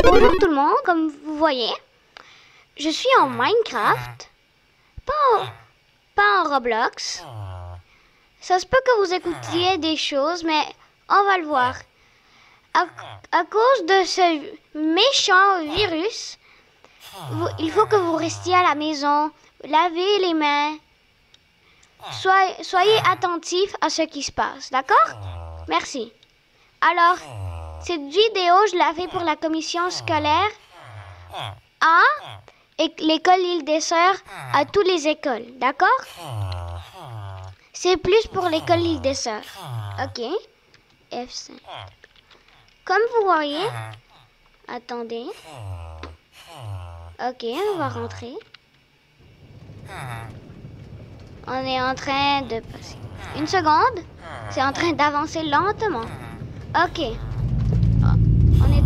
Bonjour tout le monde, comme vous voyez, je suis en Minecraft, pas en Roblox. Ça se peut que vous écoutiez des choses, mais on va le voir. À cause de ce méchant virus, il faut que vous restiez à la maison, lavez les mains. Soyez attentifs à ce qui se passe, d'accord? Merci. Alors, cette vidéo, je la fais pour la commission scolaire A et l'école Île des Sœurs à toutes les écoles, d'accord? C'est plus pour l'école Île des Sœurs. OK. F5. Comme vous voyez, attendez. OK, on va rentrer. On est en train de passer. Une seconde. C'est en train d'avancer lentement. OK. On est...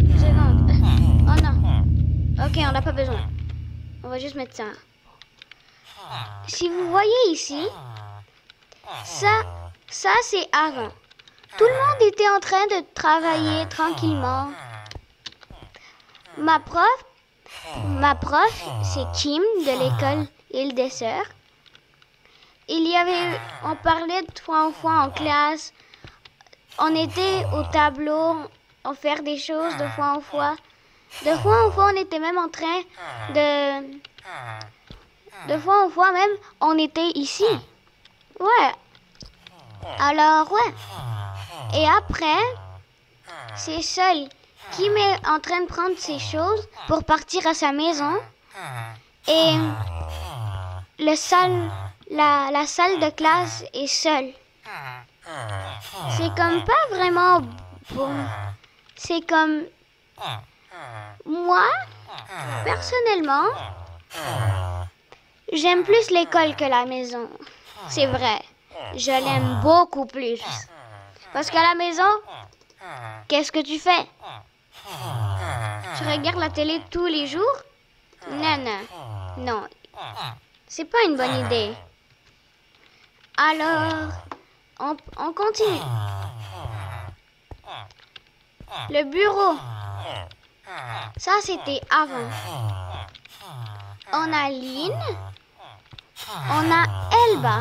Une seconde. Oh non. OK, on n'a pas besoin. On va juste mettre ça. Si vous voyez ici, ça c'est avant. Tout le monde était en train de travailler tranquillement. Ma prof, c'est Kim de l'école Île des Sœurs. On parlait de fois en fois en classe. On était au tableau, on fait des choses de fois en fois. De fois en fois, on était même en train de... De fois en fois même, on était ici. Ouais. Alors, ouais. Et après, c'est seul qui est en train de prendre ses choses pour partir à sa maison. Et la salle de classe est seule. C'est comme pas vraiment bon. C'est comme... Moi, personnellement, j'aime plus l'école que la maison. C'est vrai. Je l'aime beaucoup plus. Parce qu'à la maison, qu'est-ce que tu fais? Tu regardes la télé tous les jours? Non. C'est pas une bonne idée. Alors, on continue. Le bureau. Ça, c'était avant. On a Lynn. On a Elba.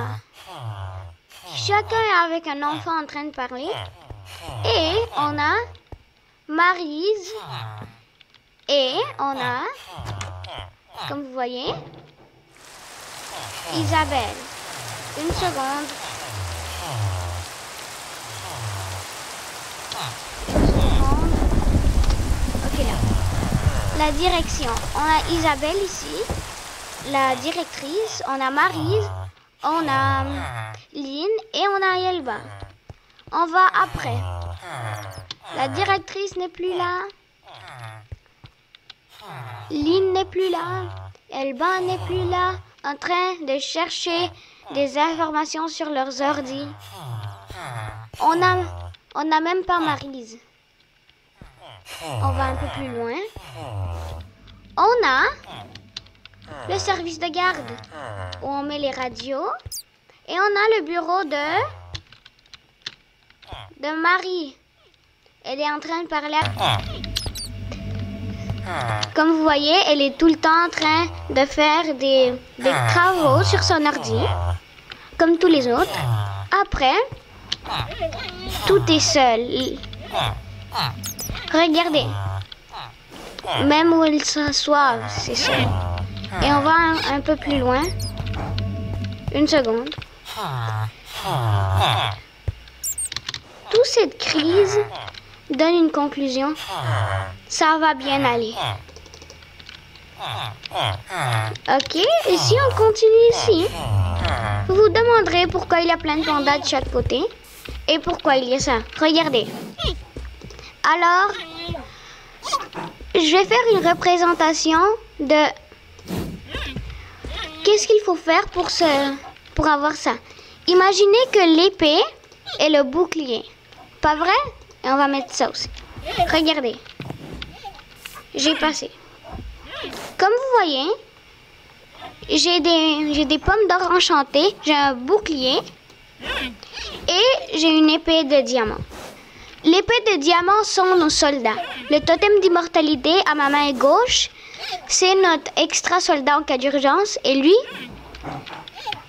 Chacun avec un enfant en train de parler. Et on a Maryse. Et on a, comme vous voyez, Isabelle. Une seconde. OK, là. La direction. On a Isabelle ici. La directrice. On a Maryse. On a Lynn et on a Elba. On va après. La directrice n'est plus là. Lynn n'est plus là. Elba n'est plus là. En train de chercher des informations sur leurs ordi. On a même pas Maryse. On va un peu plus loin. On a le service de garde où on met les radios. Et on a le bureau de Marie. Elle est en train de parler Comme vous voyez, elle est tout le temps en train de faire des travaux sur son ordi, comme tous les autres. Après, tout est seul. Regardez. Même où elle s'assoit, c'est seul. Et on va un peu plus loin. Une seconde. Toute cette crise donne une conclusion. Ça va bien aller. OK, et si on continue ici, vous vous demanderez pourquoi il y a plein de pandas de chaque côté et pourquoi il y a ça. Regardez. Alors, je vais faire une représentation de qu'est-ce qu'il faut faire pour avoir ça. Imaginez que l'épée est le bouclier. Pas vrai? Et on va mettre ça aussi. Regardez. J'ai passé. Comme vous voyez, j'ai des pommes d'or enchantées, j'ai un bouclier et j'ai une épée de diamant. L'épée de diamant sont nos soldats. Le totem d'immortalité à ma main gauche, c'est notre extra soldat en cas d'urgence. Et lui,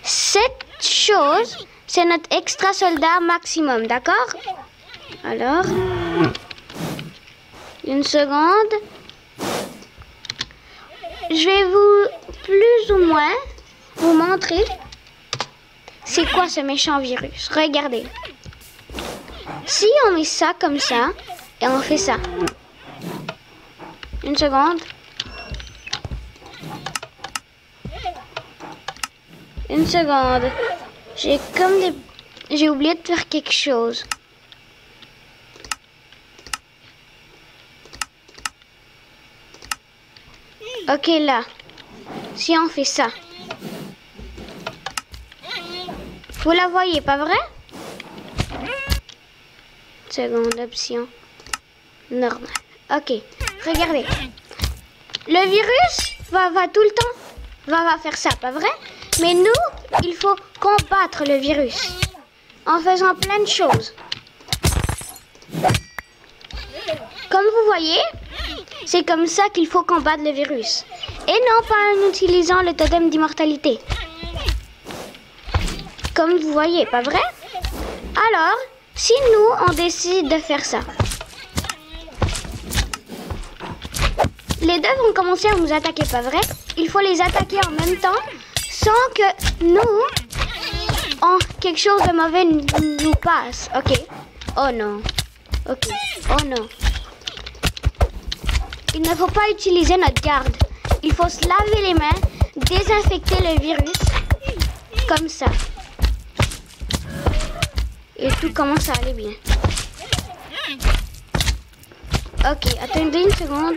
cette chose, c'est notre extra soldat maximum, d'accord? Alors, une seconde. Je vais plus ou moins vous montrer c'est quoi ce méchant virus. Regardez. Si on met ça comme ça, et on fait ça. Une seconde. Une seconde. J'ai oublié de faire quelque chose. Ok, là. Si on fait ça. Vous la voyez, pas vrai? Seconde option. Normal. Ok. Regardez. Le virus va tout le temps va faire ça, pas vrai? Mais nous, il faut combattre le virus en faisant plein de choses. Comme vous voyez, c'est comme ça qu'il faut combattre le virus. Et non pas en utilisant le totem d'immortalité. Comme vous voyez, pas vrai? Alors, si nous, on décide de faire ça. Les deux vont commencer à nous attaquer, pas vrai? Il faut les attaquer en même temps sans que nous, quelque chose de mauvais nous passe. Ok. Oh non. Ok. Oh non. Il ne faut pas utiliser notre garde. Il faut se laver les mains, désinfecter le virus, comme ça. Et tout commence à aller bien. Ok, attendez une seconde.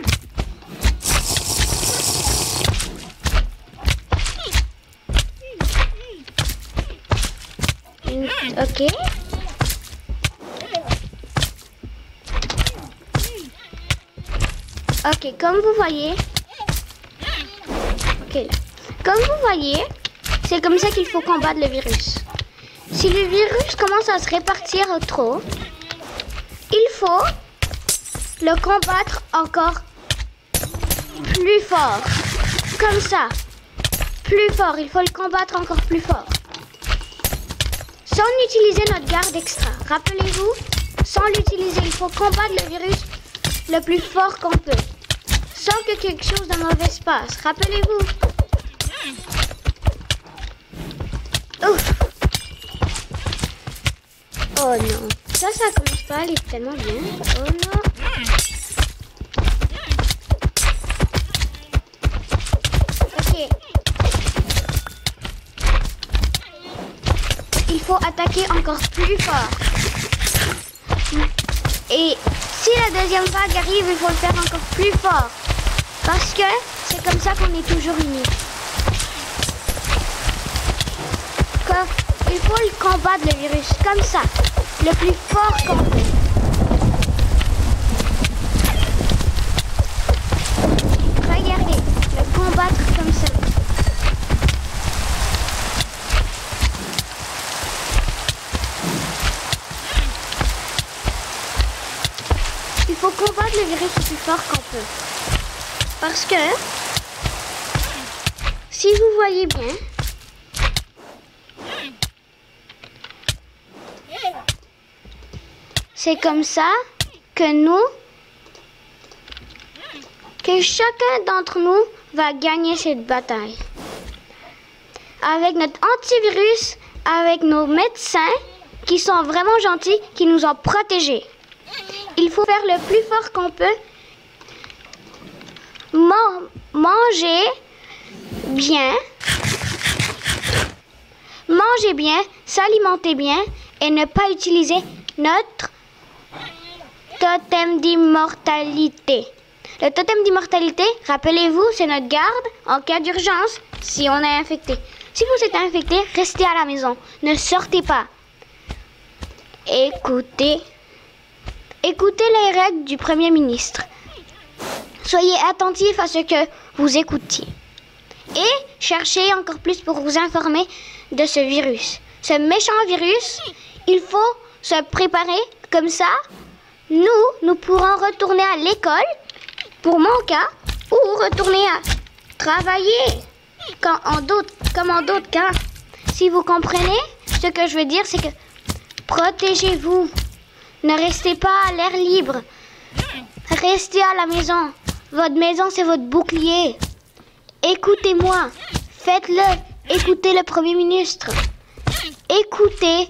Ok. Ok, comme vous voyez. Ok, là. Comme vous voyez, c'est comme ça qu'il faut combattre le virus. Si le virus commence à se répartir trop, il faut le combattre encore plus fort. Comme ça. Plus fort. Il faut le combattre encore plus fort. Sans utiliser notre garde extra. Rappelez-vous, sans l'utiliser, il faut combattre le virus le plus fort qu'on peut. Sans que quelque chose de mauvais se passe. Rappelez-vous. Ouf. Oh non. Ça commence pas à aller tellement bien. Oh non. Ok. Il faut attaquer encore plus fort. Et si la deuxième vague arrive, il faut le faire encore plus fort. Parce que c'est comme ça qu'on est toujours unis. Il faut le combattre, le virus, comme ça. Le plus fort qu'on peut. Regardez, le combattre comme ça. Il faut combattre le virus le plus fort qu'on peut. Parce que, si vous voyez bien, c'est comme ça que chacun d'entre nous va gagner cette bataille. Avec notre antivirus, avec nos médecins qui sont vraiment gentils, qui nous ont protégés. Il faut faire le plus fort qu'on peut. Manger bien, s'alimenter bien et ne pas utiliser notre totem d'immortalité. Le totem d'immortalité, rappelez-vous, c'est notre garde en cas d'urgence si on est infecté. Si vous êtes infecté, restez à la maison. Ne sortez pas. Écoutez les règles du Premier ministre. Soyez attentifs à ce que vous écoutiez. Et cherchez encore plus pour vous informer de ce virus. Ce méchant virus, il faut se préparer comme ça nous pourrons retourner à l'école, pour mon cas, ou retourner à travailler, comme en d'autres cas. Si vous comprenez, ce que je veux dire, c'est que protégez-vous. Ne restez pas à l'air libre. Restez à la maison. Votre maison, c'est votre bouclier. Écoutez-moi. Faites-le. Écoutez le Premier ministre. Écoutez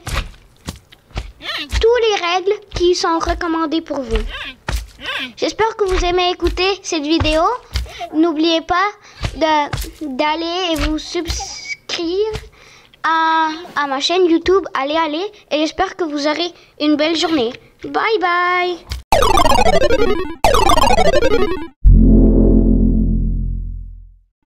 toutes les règles qui sont recommandées pour vous. J'espère que vous aimez écouter cette vidéo. N'oubliez pas d'aller et vous subscrire à ma chaîne YouTube. Allez. Et j'espère que vous aurez une belle journée. Bye bye.